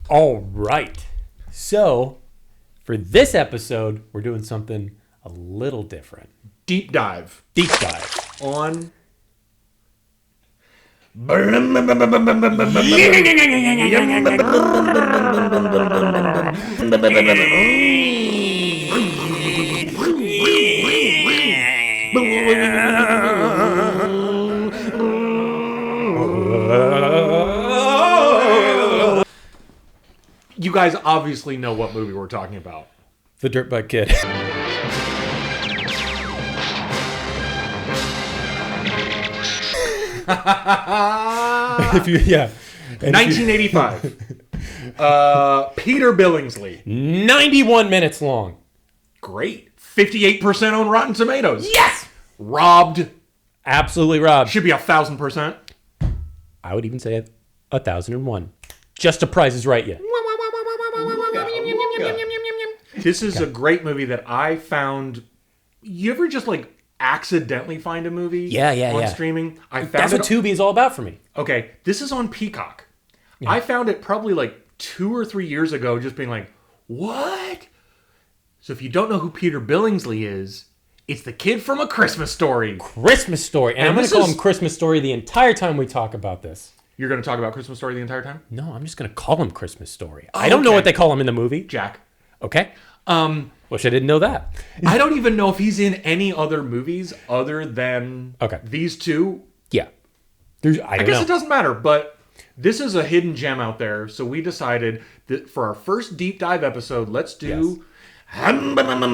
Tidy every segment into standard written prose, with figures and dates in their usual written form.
All right. So, for this episode, we're doing something a little different. Deep dive Deep dive. on you guys obviously know what movie we're talking about. The Dirt Bike Kid. Yeah. 1985. Peter Billingsley. 91 minutes long. Great. 58% on Rotten Tomatoes. Yes! Robbed. Absolutely robbed. Should be 1,000%. I would even say 1,001. Just a Price is Right yet. This is a great movie that I found. You ever just like accidentally find a movie? Yeah. On streaming? I found That's what Tubi is all about for me. Okay, this is on Peacock. Yeah. I found it probably like 2 or 3 years ago, just being like, what? So if you don't know who Peter Billingsley is, it's the kid from A Christmas Story. Christmas Story. And I'm going to call him Christmas Story the entire time we talk about this. You're going to talk about Christmas Story the entire time? No, I'm just going to call him Christmas Story. I don't know what they call him in the movie. Jack. Okay. Wish I didn't know that. I don't even know if he's in any other movies other than these two. Yeah. I guess it doesn't matter, but this is a hidden gem out there. So we decided that for our first deep dive episode, let's do... Yeah,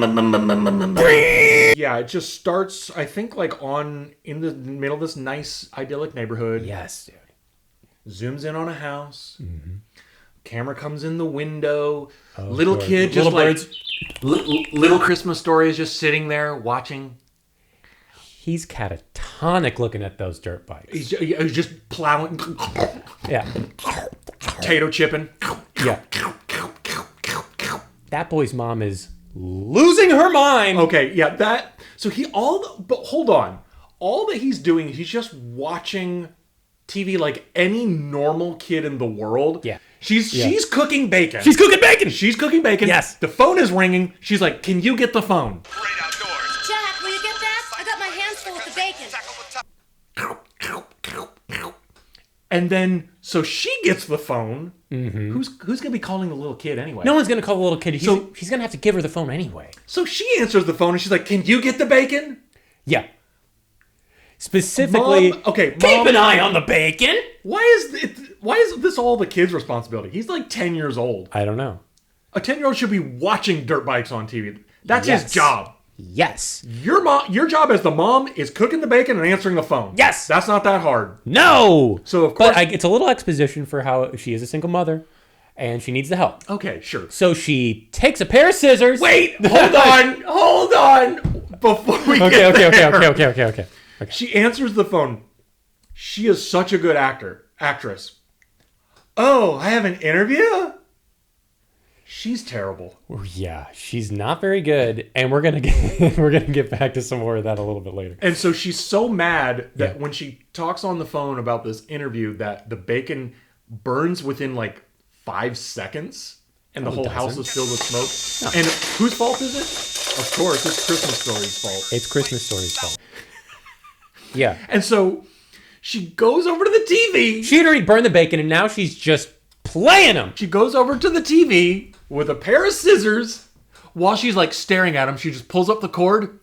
it just starts, I think, like in the middle of this nice, idyllic neighborhood. Yes, dude. Zooms in on a house. Mm-hmm. Camera comes in the window. Oh, little good. kid just little like... birds. Little Christmas Story is just sitting there watching. He's catatonic looking at those dirt bikes. He's just plowing. Yeah. Potato chipping. Yeah. That boy's mom is losing her mind. Okay, yeah, so but hold on. All that he's doing, he's just watching TV like any normal kid in the world. Yeah. She's cooking bacon. She's cooking bacon. She's cooking bacon. Yes. The phone is ringing. She's like, "Can you get the phone?" Great outdoors. Jack, will you get that? I got my hands full with the bacon. And then, so she gets the phone. Mm-hmm. Who's going to be calling the little kid anyway? No one's going to call the little kid. He's going to have to give her the phone anyway. So she answers the phone and she's like, "Can you get the bacon?" Yeah. Specifically, keep an eye on the bacon. Why is this all the kid's responsibility? He's like 10 years old. I don't know. A 10-year-old should be watching dirt bikes on TV. That's his job. Yes. Your job as the mom is cooking the bacon and answering the phone. Yes. That's not that hard. No. So of course, but it's a little exposition for how she is a single mother, and she needs the help. Okay, sure. So she takes a pair of scissors. Wait, hold on. Before we get there. Okay. She answers the phone. She is such a good actress. Oh, I have an interview? She's terrible. Yeah, she's not very good, and we're gonna get back to some more of that a little bit later. And so she's so mad that when she talks on the phone about this interview, that the bacon burns within like 5 seconds, and the whole house is filled with smoke. No. And whose fault is it? Of course, it's Christmas Story's fault. It's Christmas Story's fault. Yeah. And so she goes over to the TV. She had already burned the bacon, and now she's just playing them. She goes over to the TV with a pair of scissors. While she's like staring at him, she just pulls up the cord.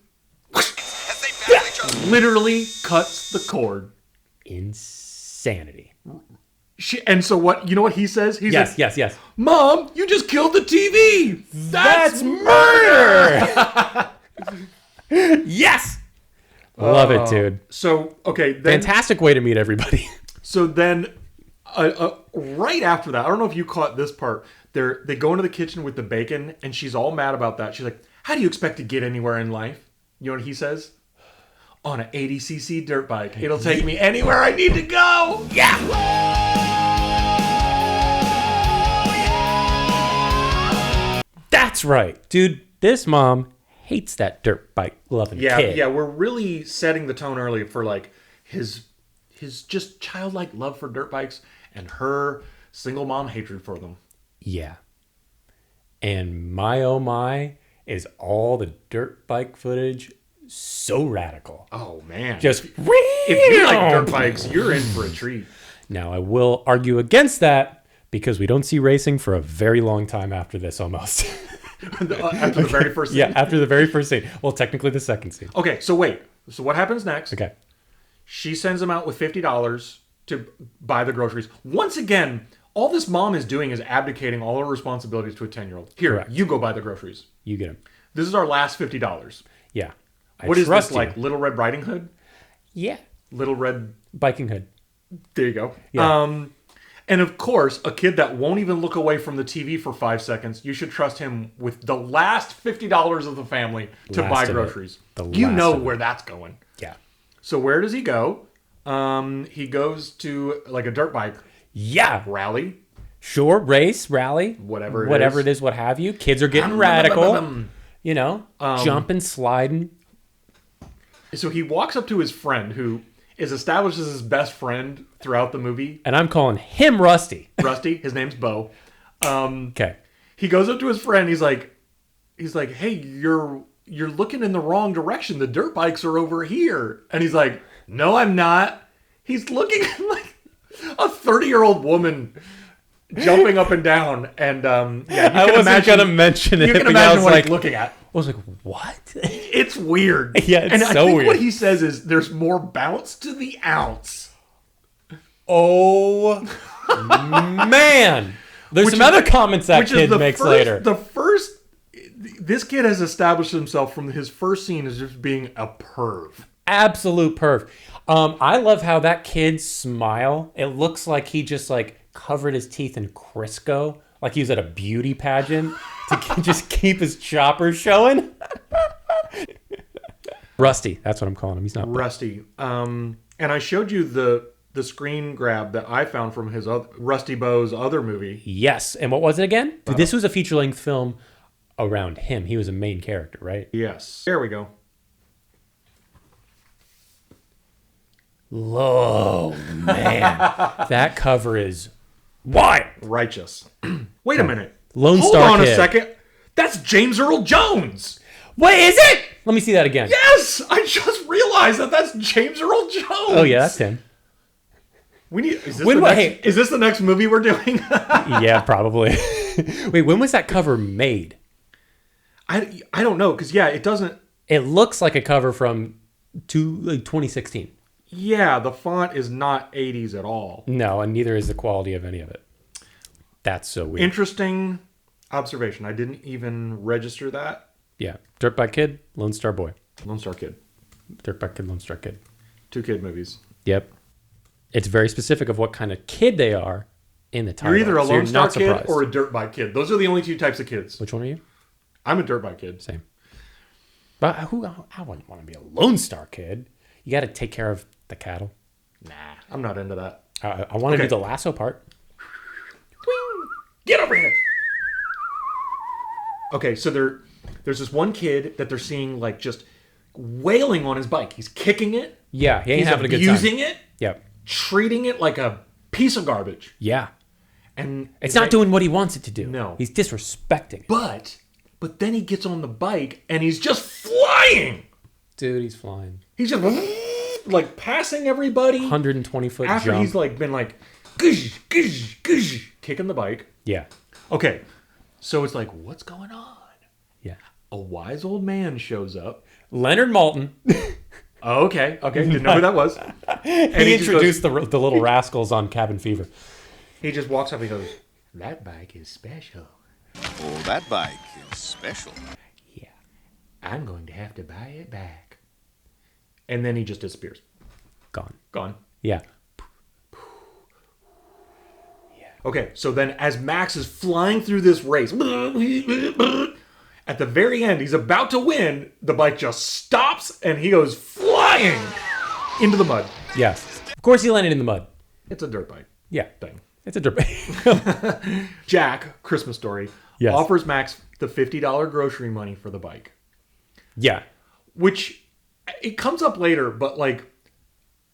Literally cuts the cord. Insanity. And so what? You know what he says? He says, yes. "Mom, you just killed the TV. That's murder." Yes. Love it, dude. So, okay. Then, fantastic way to meet everybody. So then, right after that, I don't know if you caught this part. They go into the kitchen with the bacon, and she's all mad about that. She's like, "How do you expect to get anywhere in life?" You know what he says? "On an 80cc dirt bike. It'll take me anywhere I need to go." Yeah. That's right. Dude, this mom hates that dirt bike loving kid. Yeah, we're really setting the tone early for like his just childlike love for dirt bikes and her single mom hatred for them. Yeah. And my oh my, is all the dirt bike footage so radical. Oh man. Just if you like dirt bikes, you're in for a treat. Now I will argue against that because we don't see racing for a very long time after this almost. After the very first scene. Yeah, after the very first scene. Well, technically the second scene. Okay, so wait. So what happens next? Okay. She sends him out with $50 to buy the groceries. Once again, all this mom is doing is abdicating all her responsibilities to a 10-year-old. Here, Correct. you go buy the groceries. You get him. This is our last $50. Yeah. What is trust this, like Little Red Riding Hood? Yeah. Little Red... Biking hood. There you go. Yeah. And of course, a kid that won't even look away from the TV for 5 seconds, you should trust him with the last $50 of the family to Last buy of it. groceries. The You last know of it. where that's going. Yeah. So where does he go? He goes to like a dirt bike Yeah. rally. Sure. Race, rally. Whatever it is, what have you. Kids are getting radical. You know, jumping, sliding. So he walks up to his friend, who is established as his best friend throughout the movie. And I'm calling him Rusty. Rusty, his name's Bo. Okay. He goes up to his friend. He's like, "Hey, you're looking in the wrong direction. The dirt bikes are over here." And he's like, "No, I'm not." He's looking like a 30-year-old woman jumping up and down. And I wasn't going to mention it. You can because I imagine was what like, he's looking at. I was like, what? It's weird. Yeah, it's and so I think weird. what he says is there's more bounce to the ounce. Oh, man. There's Which some is- other comments that Which is kid the makes first, later. This kid has established himself from his first scene as just being a perv. Absolute perv. I love how that kid's smile, it looks like he just like covered his teeth in Crisco, like he was at a beauty pageant to just keep his choppers showing. Rusty, that's what I'm calling him. He's not. Rusty. And I showed you the screen grab that I found from his Rusty Bo's other movie. Yes. And what was it again? This was a feature-length film around him. He was a main character, right? Yes. There we go. Oh, man. That cover is wild. Righteous. Wait a minute. Lone Hold Star on a Kid. second. That's James Earl Jones. What is it? Let me see that again. Yes, I just realized that's James Earl Jones. Oh, yeah, that's him. We need. Is this, When- the next, hey. is this the next movie we're doing? Yeah, probably. Wait, when was that cover made? I don't know, because it doesn't. It looks like a cover from 2016. Yeah, the font is not 80s at all. No, and neither is the quality of any of it. That's so weird. Interesting observation. I didn't even register that. Yeah. Dirt Bike Kid, Lone Star Boy. Lone Star Kid. Dirt Bike Kid, Lone Star Kid. 2 kid movies. Yep. It's very specific of what kind of kid they are in the title. You're either a so you're Lone Star not kid surprised. or a dirt bike kid. Those are the only 2 types of kids. Which one are you? I'm a dirt bike kid. Same. But I wouldn't want to be a Lone Star Kid. You got to take care of the cattle. Nah, I'm not into that. I want to Okay. do the lasso part. Get over here. Okay, so there's this one kid that they're seeing like just wailing on his bike. He's kicking it. Yeah, he ain't He's having a good time. abusing it, Yep. treating it like a piece of garbage. Yeah. And It's not doing what he wants it to do. No. He's disrespecting it. But then he gets on the bike and he's just flying. Dude, he's flying. He's just like passing everybody 120-foot after jump. he's like been like gush, gush, gush, kicking the bike. Yeah. Okay, so it's like, what's going on? Yeah. A wise old man shows up. Leonard Maltin. Oh, okay, didn't know who that was. And He just introduced the little rascals on Cabin Fever. he just walks up and he goes, "That bike is special. Oh, that bike is special. Yeah. I'm going to have to buy it back." And then he just disappears. Gone. Gone. Yeah. Okay, so then as Max is flying through this race, at the very end, he's about to win, the bike just stops and he goes flying into the mud. Yes. Of course he landed in the mud. It's a dirt bike Yeah. thing. It's a dirt bike. Jack, Christmas Story, Yes. offers Max the $50 grocery money for the bike, Yeah. which it comes up later, but like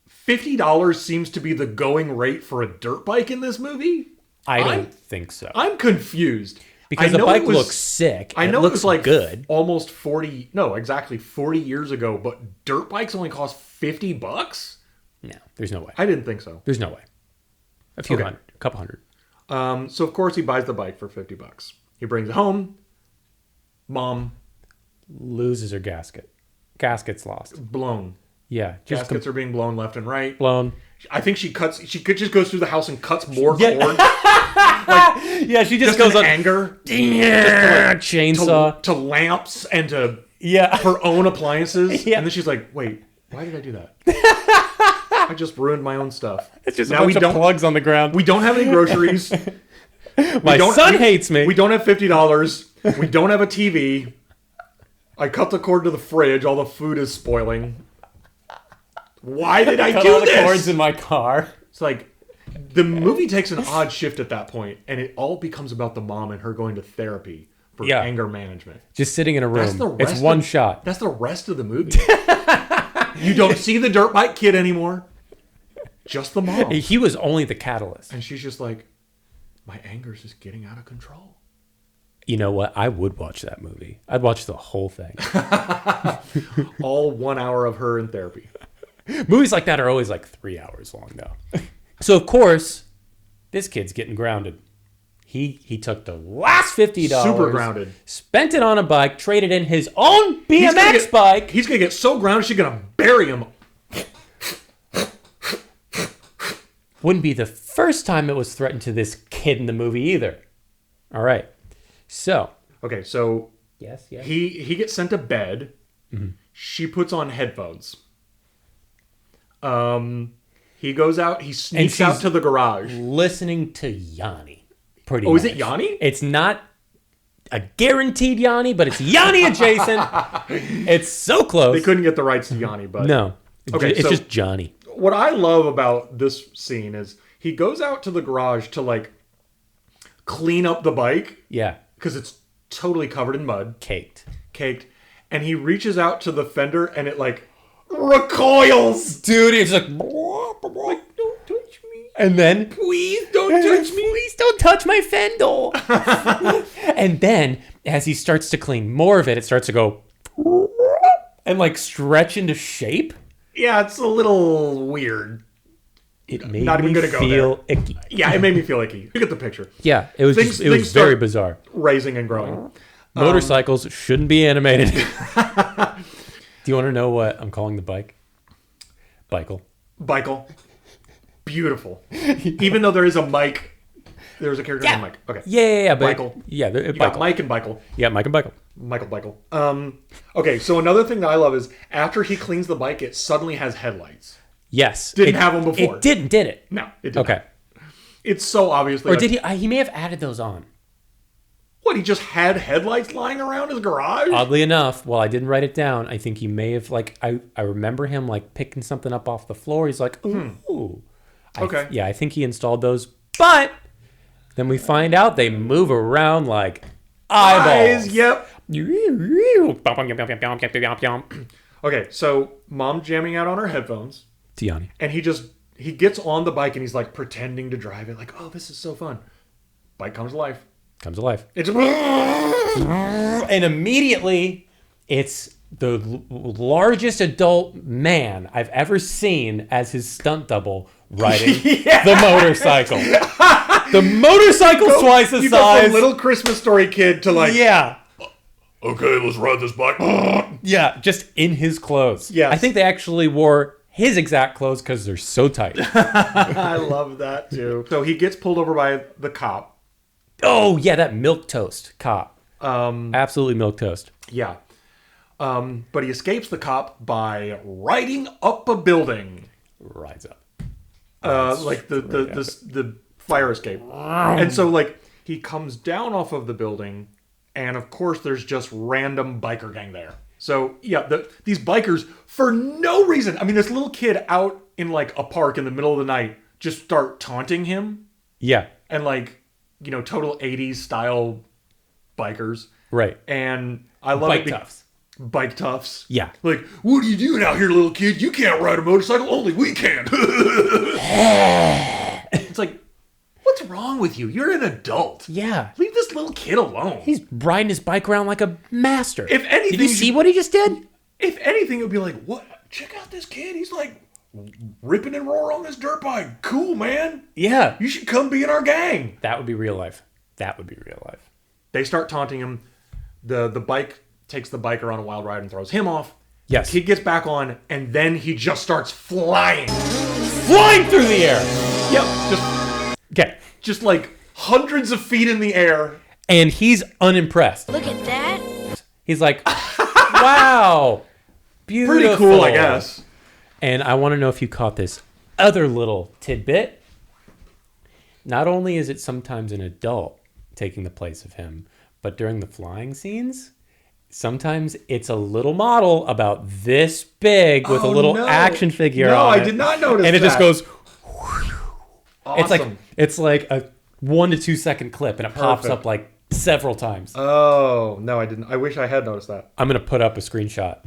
$50 seems to be the going rate for a dirt bike in this movie. I don't think so. I'm confused. Because I the know bike it was- looks sick. I know it it looks was like good. almost 40, no, exactly 40 years ago, but dirt bikes only cost $50? No, there's no way. I didn't think so. There's no way. A few Okay. hundred, a couple hundred. So of course he buys the bike for $50. He brings it home. Mom, Loses her gasket. Gasket's lost. blown. Yeah, just Gaskets are being blown left and right. blown. I think she just goes through the house and cuts more Yeah. cord. Yeah, she just Just goes in on anger. chainsaw. To lamps and to Yeah. her own appliances. Yeah. And then she's like, wait, why did I do that? I just ruined my own stuff. It's just now a bunch of plugs on the ground. we don't have any groceries. My son hates me. We don't have $50. We don't have a TV. I cut the cord to the fridge. All the food is spoiling. Why did I cut do all the this? cords in my car. It's like the movie takes an odd shift at that point, and it all becomes about the mom and her going to therapy for Yeah. anger management. Just sitting in a That's room. the rest It's one of- shot. That's the rest of the movie. You don't see the dirt bike kid anymore. Just the mom. He was only the catalyst. And she's just like, my anger's just getting out of control. You know what? I would watch that movie. I'd watch the whole thing. All 1 hour of her in therapy. Movies like that are always like 3 hours long, though. So of course, this kid's getting grounded. He took the last $50, Super grounded. spent it on a bike, traded in his own He's gonna BMX get- bike. He's going to get so grounded, she's going to bury him. Wouldn't be the first time it was threatened to this kid in the movie either. All right. So. Okay, so Yes, yes. he gets sent to bed. Mm-hmm. She puts on headphones. He goes out. He sneaks she's- out to the garage. Listening to Yanni. Pretty Oh, much. is it Yanni? It's not a guaranteed Yanni, but it's Yanni adjacent. It's so close. They couldn't get the rights to Yanni, but No. Okay, It's so- just Johnny. what I love about this scene is he goes out to the garage to like clean up the bike Yeah. because it's totally covered in mud, Caked. caked, and he reaches out to the fender and it like recoils. Dude, it's like, Like, don't touch me. and then, Please don't touch me. please don't touch my fender. And then, as he starts to clean more of it, it starts to go and like stretch into shape. Yeah, it's a little weird. It made Not even me gonna go feel icky. Yeah, it made me feel icky. You get the picture. Yeah, it was Things- just, it was things very start- bizarre. Raising and growing. Motorcycles shouldn't be animated. Do you want to know what I'm calling the bike? Bikel. Bikel. Beautiful. Even though there is a Mike, there's a character named Mike. Okay. Yeah, but Bikel. yeah, You Bikel. got Mike and Bikel. Yeah, Mike and Bikel. Michael Bikel. Okay, so another thing that I love is after he cleans the bike, it suddenly has headlights. Yes, Didn't have them before. It didn't, did it? No, it didn't. Okay. It's so obviously. Or like, did he? He may have added those on. What, he just had headlights lying around his garage? Oddly enough, while I didn't write it down, I think he may have I remember him like picking something up off the floor. He's like, ooh. Okay. Yeah, I think he installed those, but then we find out they move around like eyeballs. Eyes, yep. Tiani. Okay, so mom jamming out on her headphones, and he gets on the bike and he's like pretending to drive it, like, oh, this is so fun. Bike comes to life. Comes alive. It's And immediately, it's the largest adult man I've ever seen as his stunt double riding the motorcycle. The motorcycle's twice the you go size. from little Christmas Story kid to like, Yeah. okay, let's ride this bike. Yeah, just in his clothes. Yes. I think they actually wore his exact clothes because they're so tight. I love that too. So he gets pulled over by the cop. Oh, yeah, that milquetoast cop. Absolutely milquetoast. Yeah. But he escapes the cop by riding up a building. Rides up. Like the fire escape. And so like he comes down off of the building, and of course there's just random biker gang there. So yeah, these bikers for no reason. I mean, this little kid out in like a park in the middle of the night just start taunting him, Yeah, and like, you know, total 80s style bikers. right. And I love Bike it. toughs. Bike toughs. Yeah. Like, what are you doing out here, little kid? You can't ride a motorcycle. Only we can. It's like, what What's wrong with you? You're an adult. Yeah. Leave this little kid alone. He's riding his bike around like a master. If anything, did you see what he just did? If anything, it would be like, what? Check out this kid. He's like ripping and roaring on this dirt bike. Cool, man. Yeah. You should come be in our gang. That would be real life. That would be real life. They start taunting him. The bike takes the biker on a wild ride and throws him off. Yes. Kid gets back on, and then he just starts flying. Flying through the air. Yep. Okay. Just like hundreds of feet in the air. And he's unimpressed. Look at that. He's like, wow. Beautiful. Pretty cool, I guess. And I want to know if you caught this other little tidbit. Not only is it sometimes an adult taking the place of him, but during the flying scenes, sometimes it's a little model about this big with a little action figure no, on it. I did not notice And it just that. goes, Awesome. it's like a 1 to 2 second clip, and it pops Perfect. up like several times. Oh, no, I didn't. I wish I had noticed that. I'm going to put up a screenshot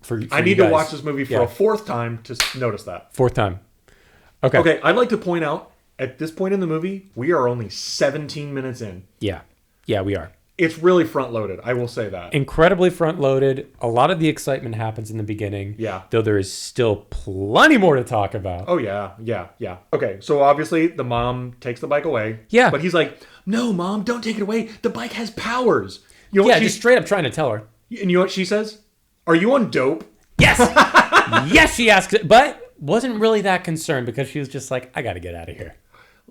for I you need to guys. watch this movie for Yeah. a fourth time to notice that. Fourth time. Okay. Okay, I'd like to point out, at this point in the movie, we are only 17 minutes in. Yeah. Yeah, we are. It's really front-loaded, I will say that. Incredibly front loaded. A lot of the excitement happens in the beginning. Yeah. Though there is still plenty more to talk about. Oh, yeah. Okay, so obviously the mom takes the bike away. Yeah. But he's like, no, Mom, don't take it away. The bike has powers. You know Yeah, what just straight up trying to tell her. And you know what she says? Are you on dope? Yes! Yes, she asked it, but wasn't really that concerned because she was just like, I got to get out of here.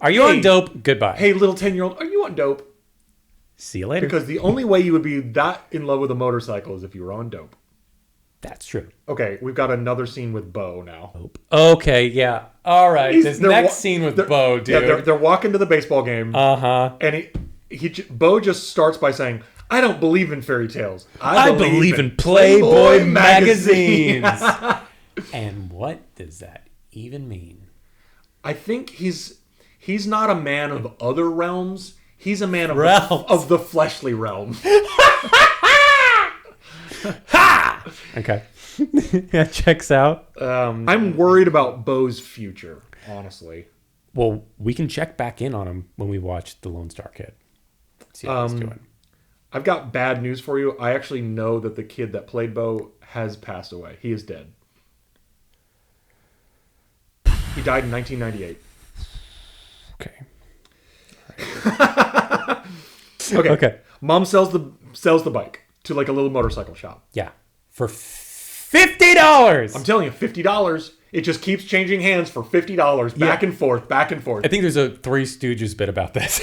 Are you Hey. on dope? Goodbye. Hey, little 10-year-old, are you on dope? See you later. Because the only way you would be that in love with a motorcycle is if you were on dope. That's true. Okay, we've got another scene with Bo now. Okay, yeah. All right. This They're next wa- scene with they're- Bo, dude. Yeah, they're walking to the baseball game, Uh-huh. and Bo just starts by saying, I don't believe in fairy tales. I believe in Playboy magazines. And what does that even mean? I think he's not a man of other realms. He's a man of Realms. of the fleshly realm. Okay. That checks out. I'm worried about Bo's future, honestly. Well, we can check back in on him when we watch The Lone Star Kid. See how he's doing. I've got bad news for you. I actually know that the kid that played Bo has passed away. He is dead. He died in 1998. Okay. Okay. Mom sells the bike to like a little motorcycle shop. Yeah. For $50. I'm telling you, $50. It just keeps changing hands for $50, back and forth, back and forth. I think there's a Three Stooges bit about this.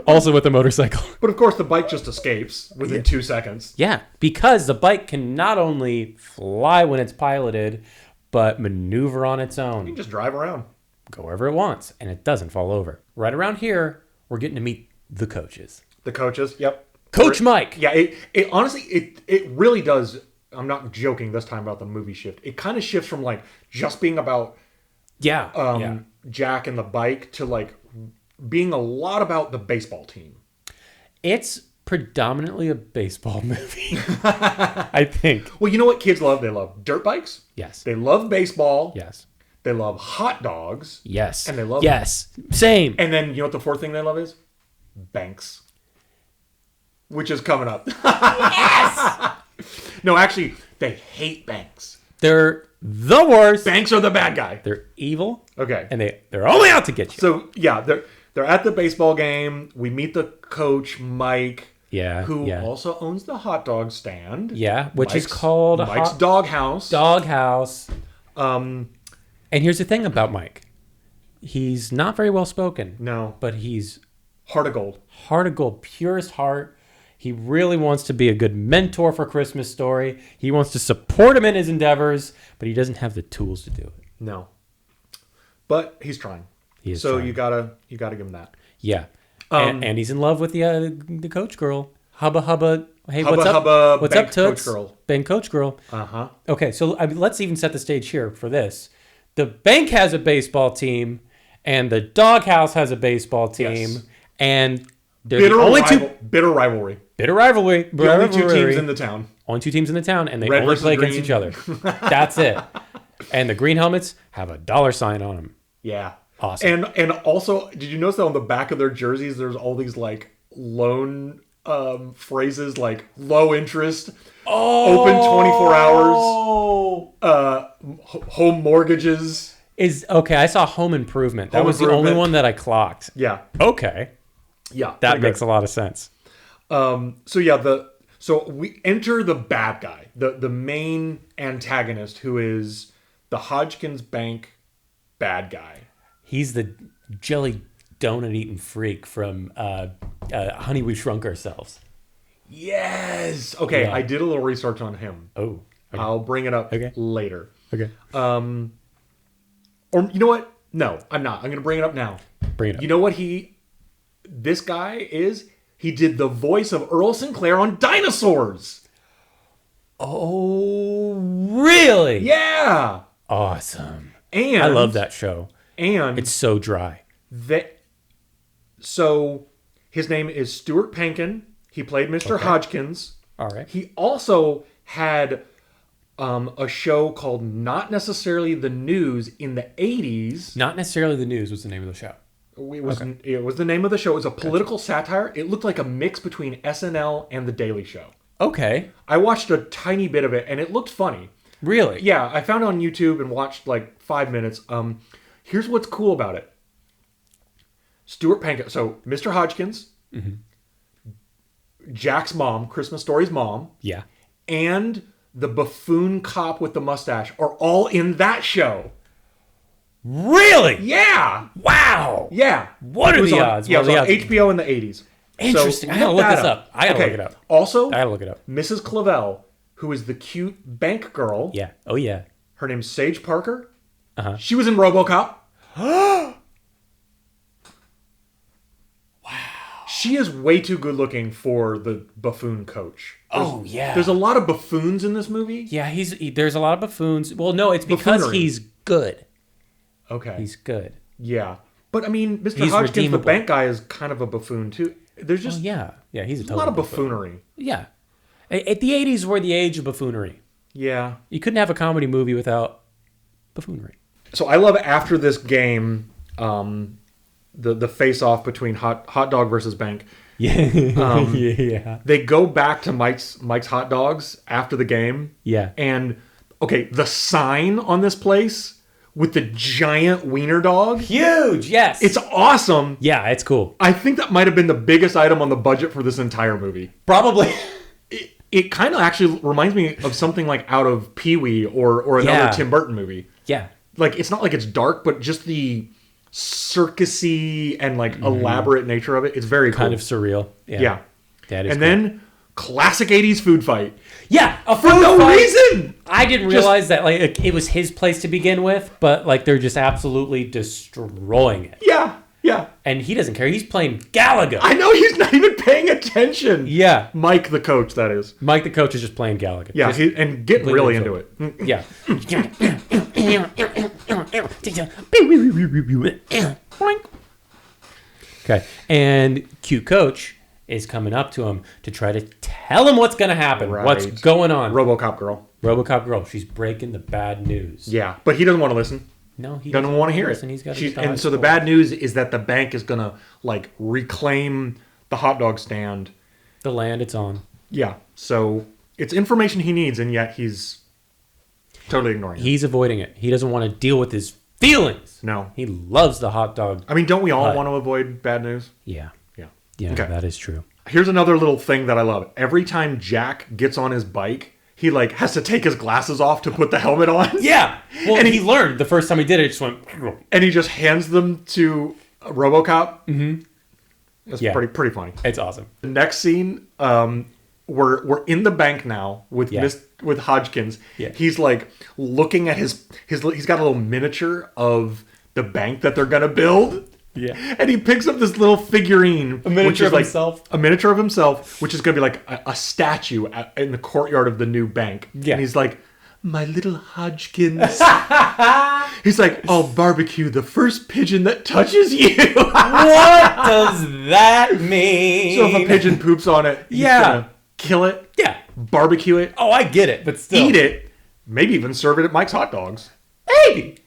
Also with the motorcycle. But of course, the bike just escapes within 2 seconds. Yeah, because the bike can not only fly when it's piloted, but maneuver on its You own. can just drive around. Go wherever it wants, and it doesn't fall over. Right around here, we're getting to meet the coaches. The coaches, yep. Coach Mike. Yeah, it honestly, it really does. I'm not joking this time about the movie shift. It kind of shifts from like just being about Yeah. Jack and the bike to like being a lot about the baseball team. It's predominantly a baseball movie, I think. Well, you know what kids love? They love dirt bikes. Yes. They love baseball. Yes. They love hot dogs. Yes. And they love Yes. Same. And then you know what the fourth thing they love is? Banks. Which is coming up. Yes. No, actually, they hate banks. They're the worst. Banks are the bad guy. They're evil. Okay. And they're only out to get you. So yeah, they're at the baseball game. We meet the coach, Mike. Yeah, Who yeah. also owns the hot dog stand. Yeah, which is Mike's- called a Mike's hot Doghouse. Doghouse. And here's the thing about Mike. He's not very well spoken. No. But he's Heart of gold. heart of gold, purest heart. He really wants to be a good mentor for Christmas Story. He wants to support him in his endeavors, but he doesn't have the tools to do it. No. But he's trying. He is so trying. you gotta give him that. Yeah. And he's in love with the coach girl. Hubba hubba. Hey, Hubba what's up? hubba, What's bank up, Toots? coach girl. Bank coach girl. Uh-huh. Okay, so let's even set the stage here for this. The bank has a baseball team, and the doghouse has a baseball team, Yes. and they're Bitter the only bitter rivalry. bitter rivalry. The only two teams in the town. Only two teams in the town, and they Red only versus play against green. each other. That's it. And the green helmets have a dollar sign on them. Yeah. Awesome. And also, did you notice that on the back of their jerseys, there's all these like loan phrases like low interest, open 24 hours, home mortgages. Okay, I saw Home Improvement. That Home was the only Improvement. one that I clocked. Yeah, Okay. yeah, That pretty makes good. a lot of sense. So we enter the bad guy, the main antagonist, who is the Hodgkins Bank bad guy. He's the jelly donut eating freak from Honey, We Shrunk Ourselves. Yes. Okay, Yeah. I did a little research on him. Oh. Okay. I'll bring it up Okay. later. Okay. Or you know what? No, I'm not. I'm going to bring it up now. Bring it up. You know what this guy is? He did the voice of Earl Sinclair on Dinosaurs. Oh, really? Yeah. Awesome. And I love that show. And It's so dry. so his name is Stuart Pankin. He played Mr. Hodgkins. All right. He also had a show called Not Necessarily the News in the 80s. Not necessarily the news was the name of the show. It was the name of the show. It was a political satire. It looked like a mix between SNL and The Daily Show. Okay. I watched a tiny bit of it, and it looked funny. Really? Yeah, I found it on YouTube and watched like 5 minutes. Here's what's cool about it. Stuart Pankin. So, Mr. Hodgkins, Jack's mom, Christmas Story's mom, Yeah. and the buffoon cop with the mustache are all in that show. Really? Yeah! Wow. Yeah. What It are was the on- odds? Yeah, What it are was the on odds? HBO in the 80s. Interesting. I gotta look that this up. I gotta look it up. Also, I gotta look it up. Mrs. Clavel, who is the cute bank girl. Yeah. Oh, yeah. Her name's Sage Parker. Uh-huh. She was in RoboCop. Wow. She is way too good looking for the buffoon coach. Oh, yeah. There's a lot of buffoons in this movie. Yeah, there's a lot of buffoons. Well, no, it's because Buffoonery. he's good. Okay. He's good. Yeah. But I mean, Mr. He's Hodgkins, redeemable. the bank guy, is kind of a buffoon too. There's just Oh, yeah. Yeah, he's a a total lot of buffoon. buffoonery. Yeah. At the 80s were the age of buffoonery. Yeah. You couldn't have a comedy movie without buffoonery. So I love after this game, the face off between hot dog versus bank. Yeah. Yeah. They go back to Mike's hot dogs after the game. Yeah. And okay, the sign on this place with the giant wiener dog, Huge, yes. it's awesome. Yeah, it's cool. I think that might have been the biggest item on the budget for this entire movie. Probably. It kind of actually reminds me of something like out of Pee-wee or another Yeah. Tim Burton movie. Yeah. Like, it's not like it's dark, but just the circusy and like elaborate nature of it. It's very cool. Kind of surreal. Yeah. Yeah. That is And cool. then classic 80s food fight. Yeah, a For food no fight. reason. I didn't realize that like it was his place to begin with, but like they're just absolutely destroying it. Yeah. Yeah. And he doesn't care. He's playing Galaga. I know he's not even paying attention. Yeah. Mike, the coach, that is. Mike the coach is just playing Galaga. Yeah. Just- And getting really into it. yeah. Okay. And cute coach is coming up to him to try to tell him what's going to happen. Right. What's going on. RoboCop girl. RoboCop girl. She's breaking the bad news. Yeah. But he doesn't want to listen. No, he Doesn't want to hear listen. it. He's got to She's- get to high and so the school. bad news is that the bank is going to like reclaim the hot dog stand. The land it's on. Yeah. So it's information he needs, and yet he's totally ignoring it. He's avoiding it. He doesn't want to deal with his feelings. No. He loves the hot dog. I mean, don't we all But- want to avoid bad news? Yeah. Yeah. Yeah, Okay. that is true. Here's another little thing that I love. Every time Jack gets on his bike, he like has to take his glasses off to put the helmet on. Yeah. Well, And he learned the first time he did it. It just went. And he just hands them to RoboCop. Mm-hmm. That's Yeah. pretty funny. It's awesome. The next scene, we're in the bank now with Yeah. with Hodgkins. Yeah. He's like looking at his he's got a little miniature of the bank that they're gonna build. Yeah. And he picks up this little figurine, A miniature which is of like himself. a miniature of himself, which is gonna be like a statue in the courtyard of the new bank. Yeah. And he's like, "My little Hodgkins." He's like, "I'll barbecue the first pigeon that touches you." What does that mean? So if a pigeon poops on it, he's Yeah. gonna kill it, Yeah. barbecue it, Oh, I get it, but still. eat it, maybe even serve it at Mike's Hot Dogs. Maybe.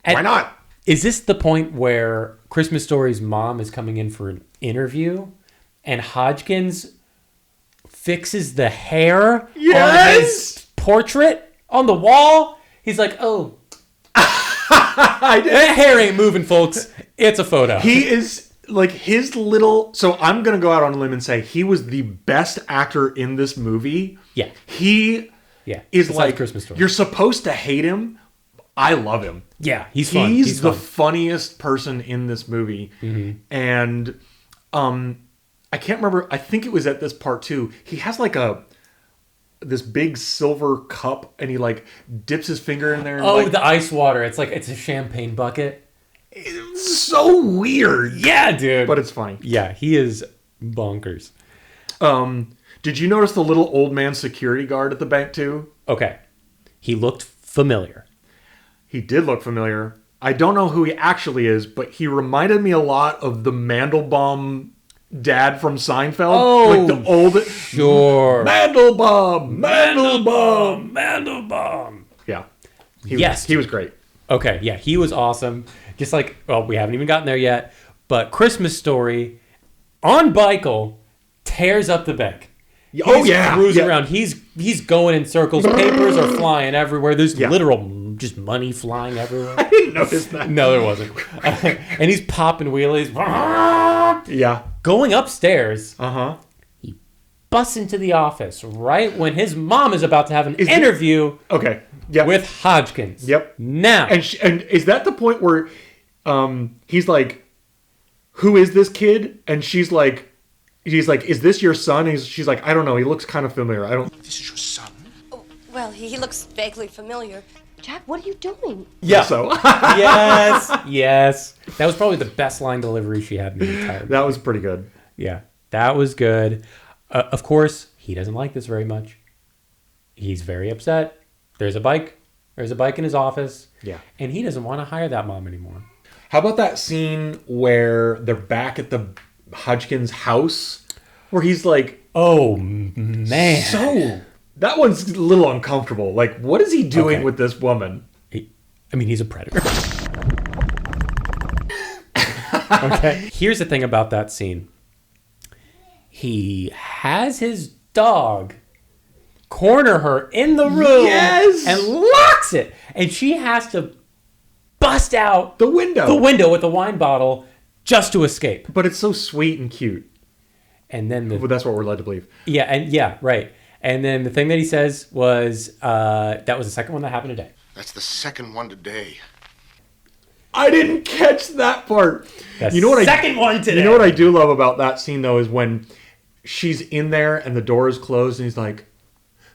And Why not? Is this the point where Christmas Story's mom is coming in for an interview and Hodgkins fixes the hair on his portrait on the wall? He's like, oh, that hair ain't moving, folks. It's a photo. He is like his little. So I'm gonna go out on a limb and say he was the best actor in this movie. Yeah. He Yeah. is Besides like Christmas Story. You're supposed to hate him. I love him. Yeah, he's fun. He's the fun. funniest person in this movie. And I can't remember. I think it was at this part too. He has like this big silver cup and he like dips his finger in there. And Oh, like, the ice water. It's like it's a champagne bucket. it's so weird. Yeah, dude. But it's funny. Yeah, he is bonkers. Did you notice the little old man security guard at the bank too? Okay. He looked familiar. He did look familiar. I don't know who he actually is, but he reminded me a lot of the Mandelbaum dad from Seinfeld. Oh, like the old Sure. Mandelbaum. Mandelbaum. Yeah. Yes. He was great. Okay, yeah, he was awesome. Just like, well, we haven't even gotten there yet, but Christmas Story on Bikel tears up the bank. Oh, He's yeah. cruising Yeah. around. He's going in circles. Papers are flying everywhere. There's Yeah. literal just money flying everywhere. I didn't notice that. No, there wasn't. And he's popping wheelies. Yeah. Going upstairs, Uh-huh. busts into the office right when his mom is about to have an interview Okay. Yep. with Hodgkins. Yep. Now. And is that the point where he's like, who is this kid? And he's like, is this your son? She's like, I don't know. He looks kind of familiar. I don't. This is your son. Oh, well, he looks vaguely familiar. Jack, what are you doing? yeah. So yes. That was probably the best line delivery she had in the entire movie. that was pretty good. Yeah, that was good. Of course, he doesn't like this very much. He's very upset. There's a bike in his office. Yeah. And he doesn't want to hire that mom anymore. How about that scene where they're back at the Hodgkins house, where he's like, Oh, man. so that one's a little uncomfortable. Like, what is he doing Okay. with this woman? He's a predator. Okay. Here's the thing about that scene. He has his dog corner her in the room Yes! and locks it. And she has to bust out The window. the window with a wine bottle just to escape. But it's so sweet and cute. And then Well, that's what we're led to believe. right. And then the thing that he says was that was the second one that happened today. That's the second one today. I didn't catch that part. The You know what I second one today. You know what I do love about that scene though is when she's in there and the door is closed and he's like,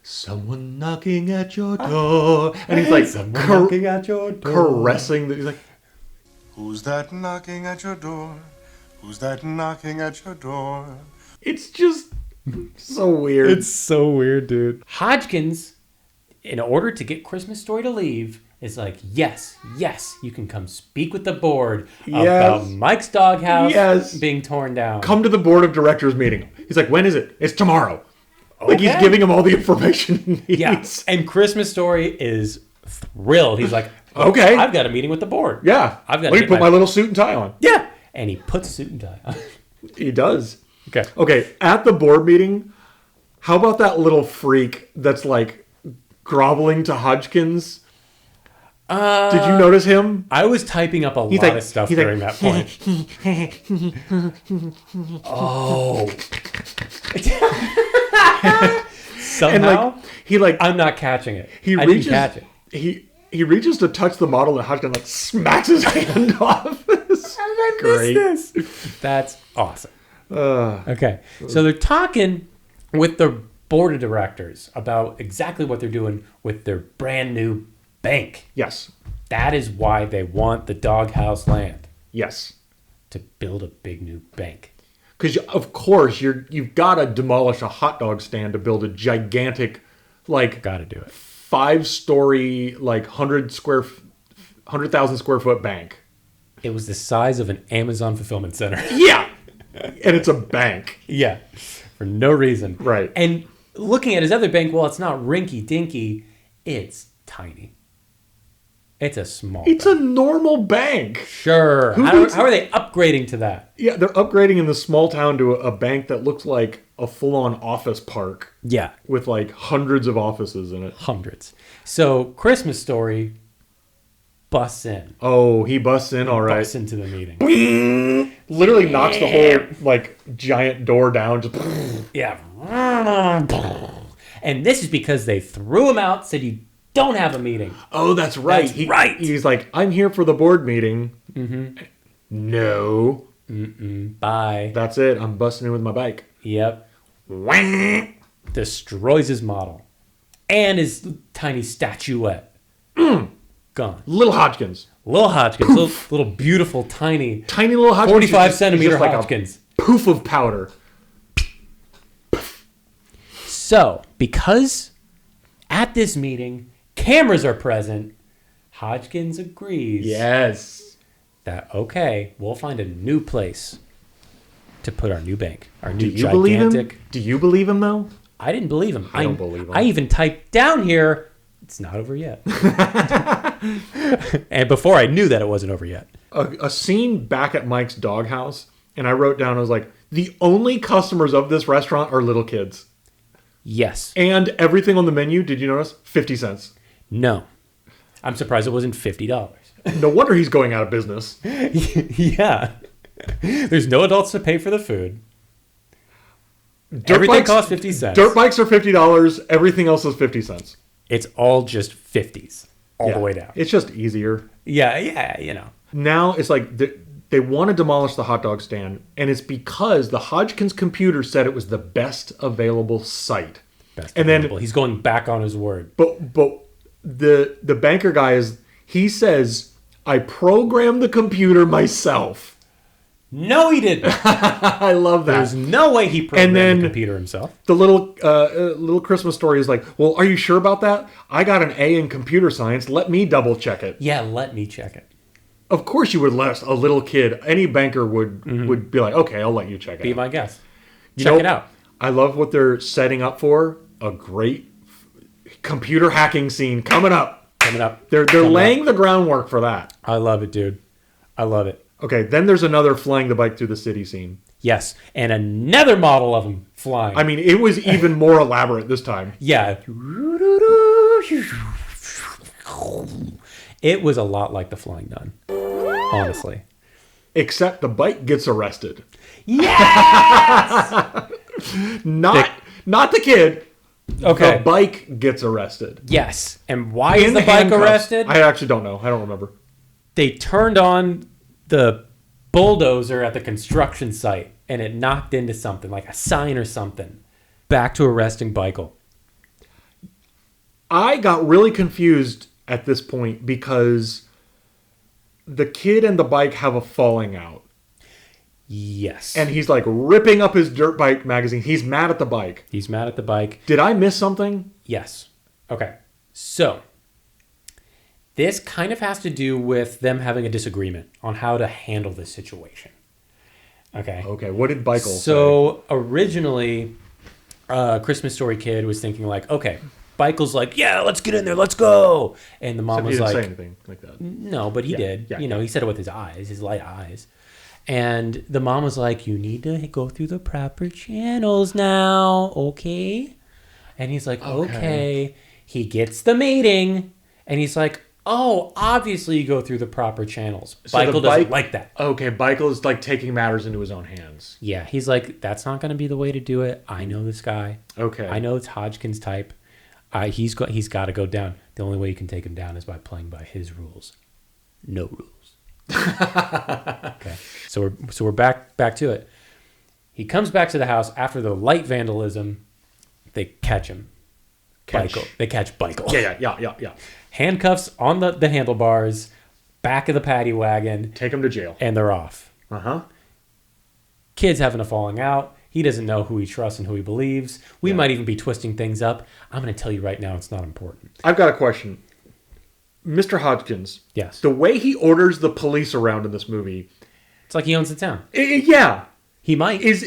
"Someone knocking at your door," and he's like knocking at your door. caressing. He's like, Who's that knocking at your door? Who's that knocking at your door? it's just so weird. It's so weird, dude. Hodgkins, in order to get Christmas Story to leave, is like, yes, you can come speak with the board about Yes. Mike's doghouse Yes. being torn down. Come to the board of directors meeting. He's like, when is it? It's tomorrow. Like he's Okay. giving him all the information he needs. Yeah, and Christmas Story is thrilled. He's like, Okay. I've got a meeting with the board. Yeah. I've got to Let me get put my little suit and tie on. Yeah, and he puts a suit and tie on. He does. Okay. Okay, at the board meeting, how about that little freak that's like groveling to Hodgkins? Did you notice him? I was typing up a lot like- of stuff he's during like, that point. Oh. And Somehow, like he like I'm not catching it. he I reaches didn't catch it. he reaches to touch the model and Hodgkins like smacks his hand off. It's great. This. That's awesome. Okay, so they're talking with the board of directors about exactly what they're doing with their brand new bank. Yes. That is why they want the doghouse land, Yes. to build a big new bank. Because of course you've got to demolish a hot dog stand to build a gigantic, like Got to do it. 5-story, like 100,000 square foot bank. It was the size of an Amazon fulfillment center. Yeah, and it's a bank. Yeah, for no reason. Right. And looking at his other bank, well, it's not rinky dinky, it's tiny. It's a small It's a bank. normal bank. Sure. needs- How are they upgrading to that? Yeah, they're upgrading in the small town to a bank that looks like a full-on office park Yeah. with like hundreds of offices in it. Hundreds. So Christmas Story busts in. Oh, he busts in, all right. Busts into the meeting. Literally knocks the whole like giant door down. Just Yeah. And this is because they threw him out, said you don't have a meeting. oh, that's right. That's right. He's like, I'm here for the board meeting. No, Bye. that's it. I'm busting in with my bike. Yep. Wah. Destroys his model. And his tiny statuette. Gone. Little Hodgkins, Little Hodgkins. Little beautiful, tiny, tiny little Hodgkins. 45 is just- centimeter is just like Hodgkins. a poof of powder. So, because at this meeting, cameras are present, Hodgkins agrees Yes. that, okay, we'll find a new place to put our new bank. Our Do new you believe him? gigantic. Do you believe him though? I didn't believe him. I don't believe him. I even typed down here, it's not over yet. And before I knew that it wasn't over yet. A scene back at Mike's doghouse, and I wrote down, I was like, the only customers of this restaurant are little kids. Yes. And everything on the menu, did you notice? 50 cents. No. I'm surprised it wasn't $50. No wonder he's going out of business. Yeah. There's no adults to pay for the food. Dirt Everything bikes- costs 50 cents. Dirt bikes are $50. Everything else is 50 cents. It's all just 50s all the Yeah. way down. It's just easier. Yeah, you know. Now it's like they want to demolish the hot dog stand, and it's because the Hodgkins computer said it was the best available site. Best And then- available. He's going back on his word. But the banker guy he says, I programmed the computer myself. No, he didn't. I love that. There's no way he programmed And then- the computer himself. The little Christmas story is like, well, are you sure about that? I got an A in computer science. Let me double check it. Yeah, let me check it. Of course you would let a little kid, any banker would be like, okay, I'll let you check it Be out. my guest. You Check know, it out. I love what they're setting up for. A great computer hacking scene coming up. Coming up. They're Coming laying up. the groundwork for that. I love it, dude. I love it. Okay, then there's another flying the bike through the city scene. Yes. And another model of him flying. I mean, it was even more elaborate this time. Yeah. It was a lot like the Flying Nun. Honestly. Except the bike gets arrested. Yeah! Not the kid. Okay. The bike gets arrested. Yes. And why is In the bike handcuffs. arrested? I actually don't know. I don't remember. They turned on the bulldozer at the construction site and it knocked into something, like a sign or something. Back to arresting Bikel. I got really confused at this point because the kid and the bike have a falling out. Yes. And he's like ripping up his dirt bike magazine. He's mad at the bike. He's mad at the bike. Did I miss something? Yes. Okay. So, this kind of has to do with them having a disagreement on how to handle this situation. Okay. Okay, what did Bikel say? So, originally, Christmas Story Kid was thinking like, okay, Bikel's like, yeah, let's get in there, let's go. And the mom He was didn't like, say anything like that. no, but he did. yeah, you know, yeah. he said it with his eyes, his light eyes. And the mom was like, you need to go through the proper channels now, okay? And he's like, okay. He gets the meeting, and he's like, oh, obviously you go through the proper channels. So the Bikel doesn't bike- like that. Okay, Bikel is like taking matters into his own hands. Yeah, he's like, that's not going to be the way to do it. I know this guy. Okay. I know it's Hodgkin's type. He's got to go down. The only way you can take him down is by playing by his rules. No rules. Okay. So we're back to it. He comes back to the house after the light vandalism. They catch him. Bikel. They catch Bikel. Yeah. Handcuffs on the handlebars, back of the paddy wagon, Take him to jail. and they're off. Uh-huh. Kid's having a falling out. He doesn't know who he trusts and who he believes. We might even be twisting things up. I'm going to tell you right now, it's not important. I've got a question. Mr. Hodgkins. Yes. The way he orders the police around in this movie. It's like he owns the town. Yeah. He might. Is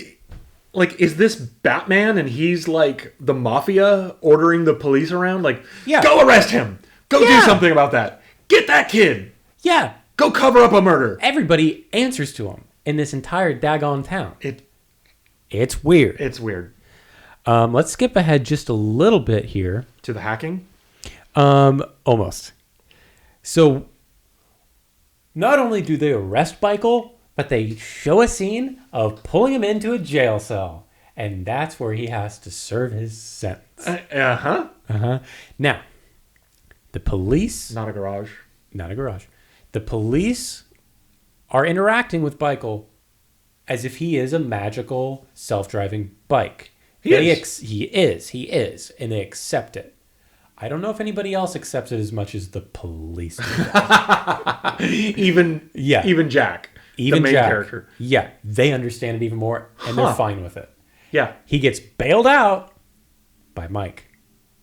this Batman and he's like the mafia ordering the police around? Like, Yeah. go arrest him. Go Yeah. do something about that. Get that kid. Yeah. Go cover up a murder. Everybody answers to him in this entire daggone town. It's weird. weird. Let's skip ahead just a little bit here. To the hacking? Almost. So, not only do they arrest Michael, but they show a scene of pulling him into a jail cell. And that's where he has to serve his sentence. Now, the police... Not a garage. Not a garage. The police are interacting with Michael as if he is a magical self-driving bike. He is. And they accept it. I don't know if anybody else accepts it as much as the police do. Even Jack, the main character. Yeah, they understand it even more, and they're fine with it. Yeah. He gets bailed out by Mike.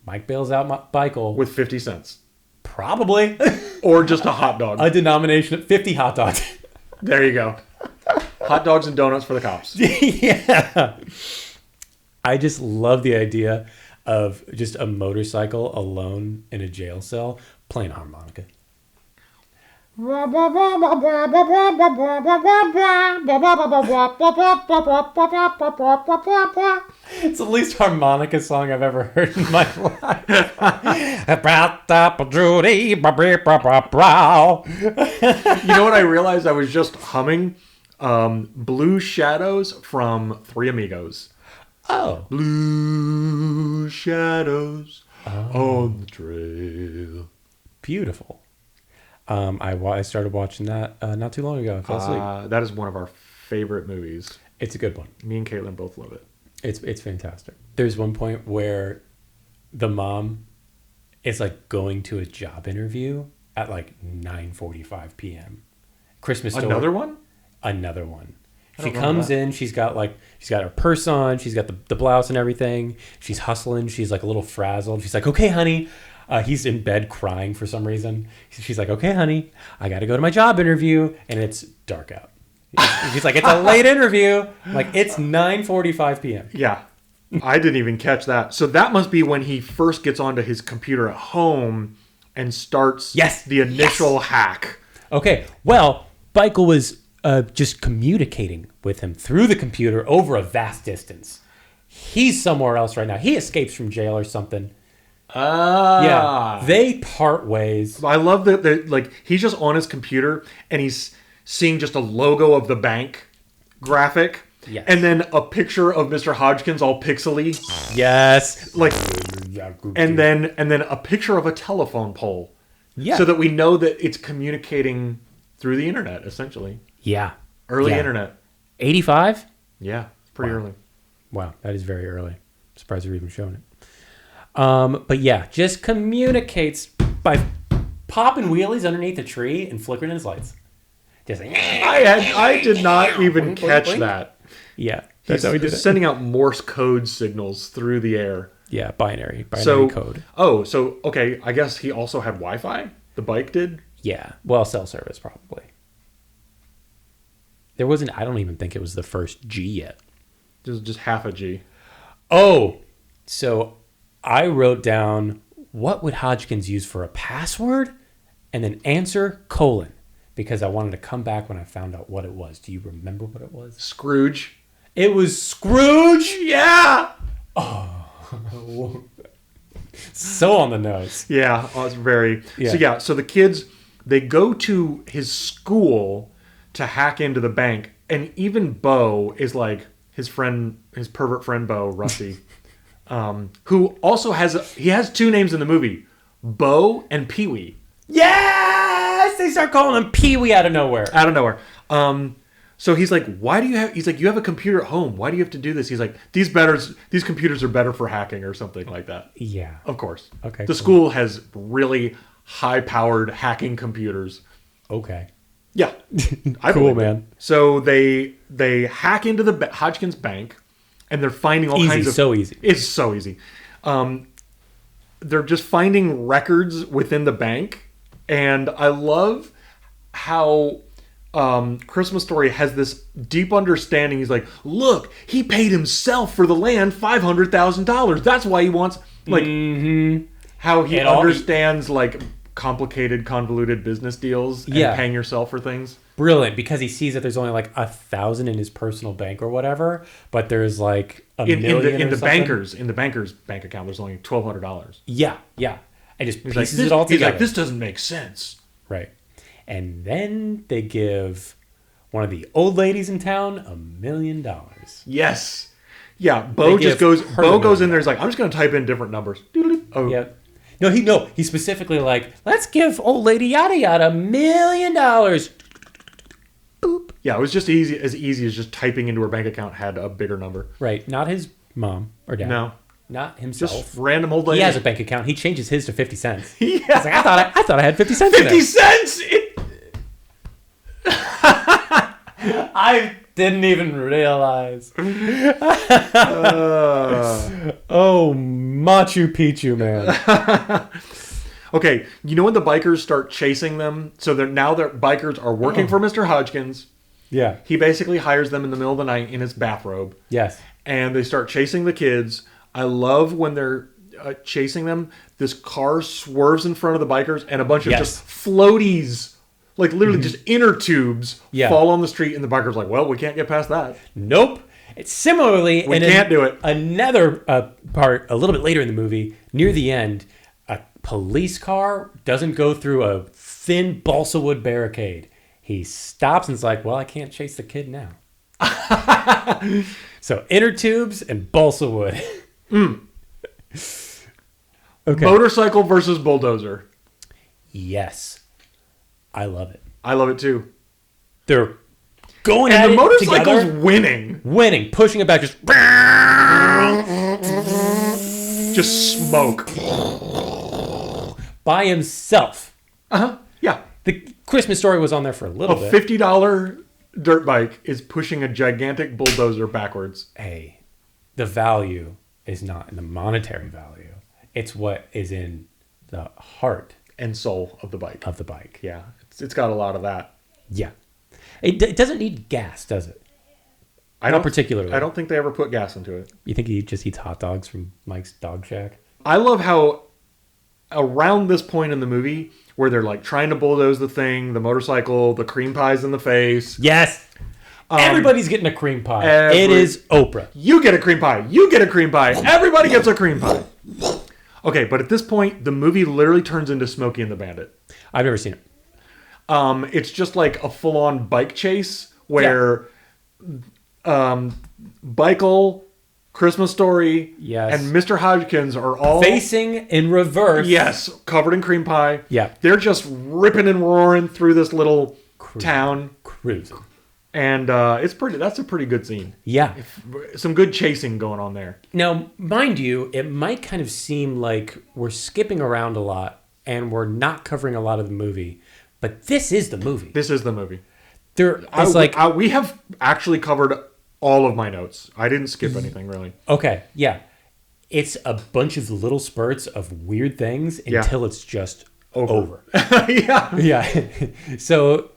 Mike bails out Michael. With 50 cents. Probably. Or just a hot dog. A denomination of 50 hot dogs. There you go. Hot dogs and donuts for the cops. Yeah. I just love the idea of just a motorcycle alone in a jail cell playing harmonica. It's the least harmonica song I've ever heard in my life. You know what I realized? I was just humming Blue Shadows from Three Amigos. Oh. Blue shadows on the trail. Beautiful. I started watching that not too long ago. I fell asleep. That is one of our favorite movies. It's a good one. Me and Caitlin both love it. It's fantastic. There's one point where the mom is like going to a job interview at like 9:45 p.m. Christmas Story. Another one? Another one. She don't know comes that. in, she's got her purse on, she's got the blouse and everything. She's hustling, she's like a little frazzled. She's like, "Okay, honey." He's in bed crying for some reason. She's like, "Okay, honey, I got to go to my job interview," and it's dark out. She's like, "It's a late interview." I'm like, it's 9:45 p.m. Yeah. I didn't even catch that. So that must be when he first gets onto his computer at home and starts the initial hack. Okay, well, Michael was just communicating with him through the computer over a vast distance. He's somewhere else right now. He escapes from jail or something. Yeah, they part ways. I love that like he's just on his computer and he's seeing just a logo of the bank graphic. Yes. And then a picture of Mr. Hodgkins all pixely. Yes. Like and then a picture of a telephone pole. Yeah. So that we know that it's communicating through the internet, essentially. Yeah. Early Yeah. internet. 85? Yeah. Pretty early. Wow, that is very early. Surprised they're even showing it. But yeah, just communicates by popping wheelies underneath a tree and flickering his lights. Just like, I did not even Blink, catch blink. that. Yeah, that's how he did it. Sending out Morse code signals through the air. Yeah, binary So code. Okay. I guess he also had Wi-Fi. The bike did. Yeah, well, cell service probably. There wasn't. I don't even think it was the first G yet. Just half a G. Oh, so I wrote down what would Hodgkins use for a password, and then answer : because I wanted to come back when I found out what it was. Do you remember what it was? Scrooge. It was Scrooge. Yeah. So on the nose. Yeah. It's very. Yeah. So the kids, they go to his school to hack into the bank, and even Bo is like his pervert friend Bo, Rusty, who also has two names in the movie, Bo and Pee-wee. Yes, they start calling him Pee-wee out of nowhere. Out of nowhere. So he's like, you have a computer at home. Why do you have to do this? He's like, these computers are better for hacking or something like that. Yeah. Of course. Okay, The cool. school has really high-powered hacking computers. Okay. Yeah. I Cool, believe it. man. So they hack into the Hodgkins bank, and they're finding all kinds of... So easy. It's so easy. They're just finding records within the bank, and I love how Christmas Story has this deep understanding. He's like, look, he paid himself for the land $500,000. That's why he wants... Like, how he understands, like, complicated, convoluted business deals and Yeah. paying yourself for things. Brilliant, because he sees that there's only like 1,000 in his personal bank or whatever, but there's like a In million the or something. banker's bank account, there's only $1,200. Yeah, yeah. And just He's pieces like, it all he's together. like, this doesn't make sense. Right. And then they give one of the old ladies in town $1 million. Yes. Yeah, Bo give just goes. her Bo the goes in million. there. He's like, I'm just going to type in different numbers. Oh, Yeah. He's specifically like, let's give old lady yada yada $1 million. Boop. yeah. It was just easy as just typing into her bank account had a bigger number. Right. Not his mom or dad. No, Not himself. just random old lady. He has a bank account. He changes his to 50 cents. Yeah. He's like, I thought I had 50 cents in 50 there. cents. I didn't even realize. Oh, Machu Picchu, man. Okay, you know when the bikers start chasing them? So they're bikers are working for Mr. Hodgkins. Yeah. He basically hires them in the middle of the night in his bathrobe, Yes. and they start chasing the kids. I love when they're chasing them. This car swerves in front of the bikers, and a bunch of Yes. just floaties, like literally just inner tubes, Yeah. fall on the street, and the bikers are like, well, we can't get past that. Nope. It's similarly, We can't do it. Another part, a little bit later in the movie, near the end, a police car doesn't go through a thin balsa wood barricade. He stops and is like, well, I can't chase the kid now. So inner tubes and balsa wood. Okay. Motorcycle versus bulldozer. Yes. I love it. I love it too. They're going at And the it motorcycle's together, winning. winning, pushing it back, Just smoke. by himself. Yeah. The Christmas Story was on there for a little A bit. $50 dirt bike is pushing a gigantic bulldozer backwards. Hey, the value is not in the monetary value. It's what is in the heart And soul of the bike. of the bike. Yeah. It's got a lot of that. Yeah. It doesn't need gas, does it? I Not don't particularly. I don't think they ever put gas into it. You think he just eats hot dogs from Mike's Dog Shack? I love how around this point in the movie where they're like trying to bulldoze the thing, the motorcycle, the cream pies in the face. Yes. Everybody's getting a cream pie. every- It is Oprah. You get a cream pie. You get a cream pie. Everybody gets a cream pie. Okay, but at this point, the movie literally turns into Smokey and the Bandit. I've never seen it. It's just like a full-on bike chase where Beichel, Christmas Story, Yes. and Mr. Hodgkins are all Facing in reverse. yes, covered in cream pie. Yeah. They're just ripping and roaring through this little town, Cruising. and that's a pretty good scene. Yeah. Some good chasing going on there. Now, mind you, it might kind of seem like we're skipping around a lot and we're not covering a lot of the movie, but this is the movie. This is the movie. We We have actually covered all of my notes. I didn't skip anything really. okay, yeah, it's a bunch of little spurts of weird things Yeah. until it's just over. Yeah. Yeah. So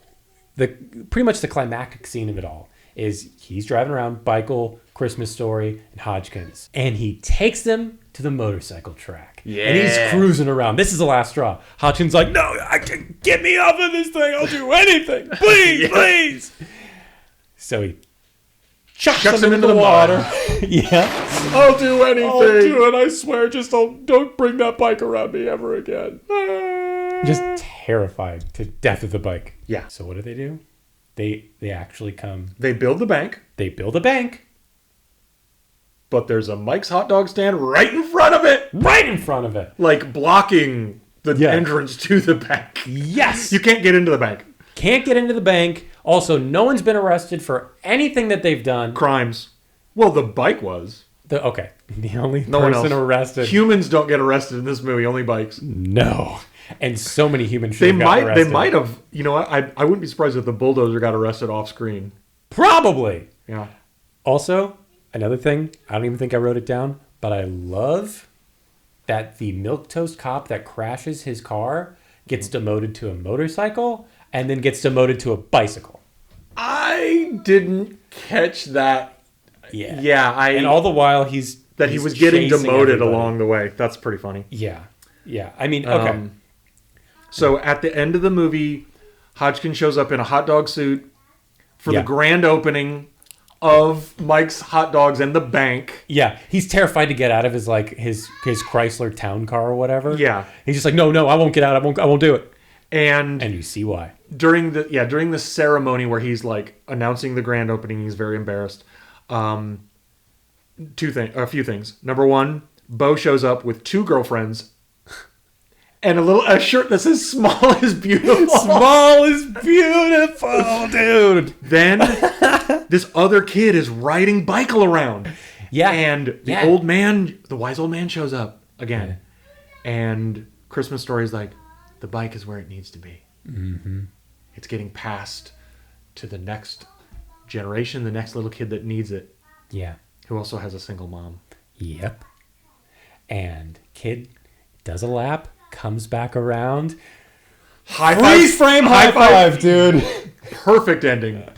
pretty much the climactic scene of it all is he's driving around Beichel, Christmas Story, and Hodgkins, and he takes them to the motorcycle track. Yeah. And he's cruising around. This is the last straw. Hodgkins like, no, get me off of this thing. I'll do anything. Please, please. So he chucks him into the water. Yeah. I'll do anything. I'll do it. I swear. Just don't bring that bike around me ever again. Just terrified to death of the bike. Yeah. So what do? They actually come. They build the bank, They build a bank but there's a Mike's hot dog stand right in front of it, right in front of it. like blocking the Yeah. entrance to the bank. Yes. You can't get into the bank. Can't get into the bank. Also, no one's been arrested for anything that they've done. Crimes. Well, the bike was. The only No one else. person arrested. Humans don't get arrested in this movie. Only bikes. No. And so many humans should They have gotten might. arrested. They might have. You know what? I wouldn't be surprised if the bulldozer got arrested off screen. Probably. Yeah. Also, another thing, I don't even think I wrote it down, but I love that the milquetoast cop that crashes his car gets demoted to a motorcycle and then gets demoted to a bicycle. I didn't catch that. Yeah. Yeah. And all the while he he was was getting chasing demoted everybody. along the way. That's pretty funny. Yeah. Yeah. I mean, okay. So at the end of the movie, Hodgkin shows up in a hot dog suit for the grand opening of Mike's Hot Dogs and the bank. Yeah, he's terrified to get out of his Chrysler town car or whatever. Yeah. He's just like, no, I won't get out. I won't do it. And you see why. During the ceremony where he's like announcing the grand opening, he's very embarrassed. A few things. Number one, Bo shows up with 2 girlfriends and a shirt that says "Small is beautiful." Small is beautiful, dude. Then this other kid is riding Bicycle around. Yeah. And the wise old man shows up again. Yeah. And Christmas Story is like, the bike is where it needs to be. Mm-hmm. It's getting passed to the next generation, the next little kid that needs it. Yeah. Who also has a single mom. Yep. And kid does a lap, comes back around. Freeze frame high five, dude. Perfect ending.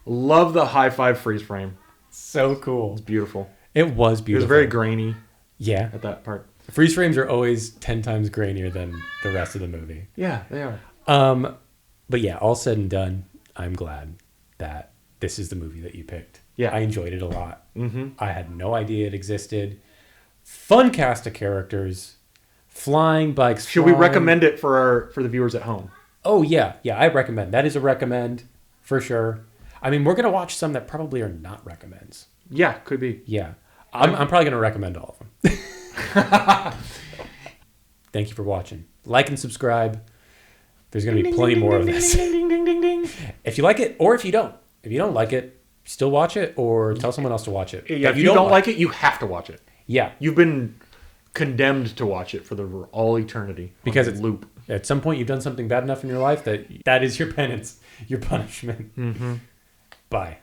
Love the high five freeze frame. So cool. It's beautiful. It was beautiful. It was very grainy. Yeah. At that part. Freeze frames are always 10 times grainier than the rest of the movie. Yeah, they are. But yeah, all said and done, I'm glad that this is the movie that you picked. Yeah. I enjoyed it a lot. Mm-hmm. I had no idea it existed. Fun cast of characters. Flying bikes. Should we recommend it for the viewers at home? Oh, yeah. Yeah, I recommend. That is a recommend for sure. I mean, we're going to watch some that probably are not recommends. Yeah, could be. Yeah. I'm probably going to recommend all of them. Thank you for watching. Like and subscribe. There's going to be plenty more of this. If you like it, or if you don't. If you don't like it, still watch it, or tell someone else to watch it. Yeah, if you don't like it, you have to watch it. Yeah. You've been condemned to watch it for all eternity. Because it's loop. At some point, you've done something bad enough in your life that is your penance, your punishment. Mm-hmm. Bye.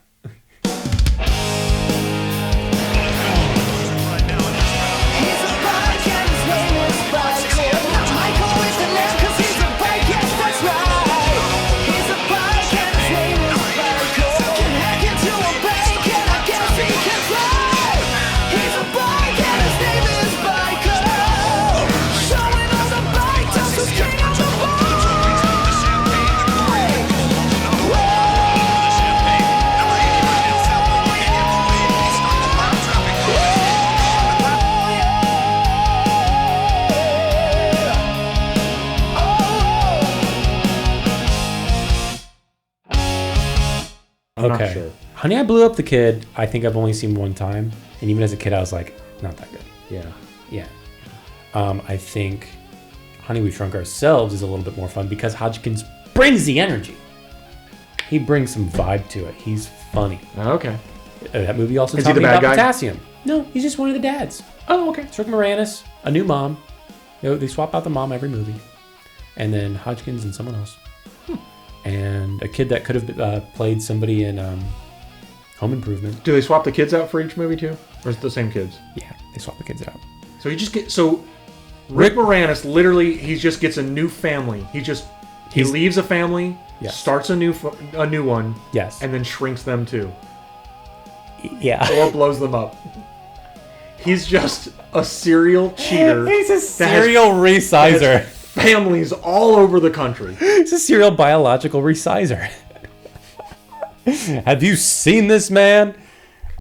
Okay. Sure. Honey, I Blew Up the Kid, I think I've only seen one time. And even as a kid, I was like, not that good. Yeah. Yeah. I think Honey, We Shrunk Ourselves is a little bit more fun because Hodgkins brings the energy. He brings some vibe to it. He's funny. Okay. That movie also taught me about potassium. No, he's just one of the dads. Oh, okay. It's Rick Moranis, a new mom. They swap out the mom every movie. And then Hodgkins and someone else. And a kid that could have played somebody in Home Improvement. Do they swap the kids out for each movie too? Or is it the same kids? Yeah, they swap the kids out. So Rick Moranis literally he just gets a new family. He leaves a family, starts a new one, yes, and then shrinks them too. Yeah. Or blows them up. He's just a serial cheater. He's a serial resizer. Families all over the country. He's a serial biological resizer. Have you seen this man?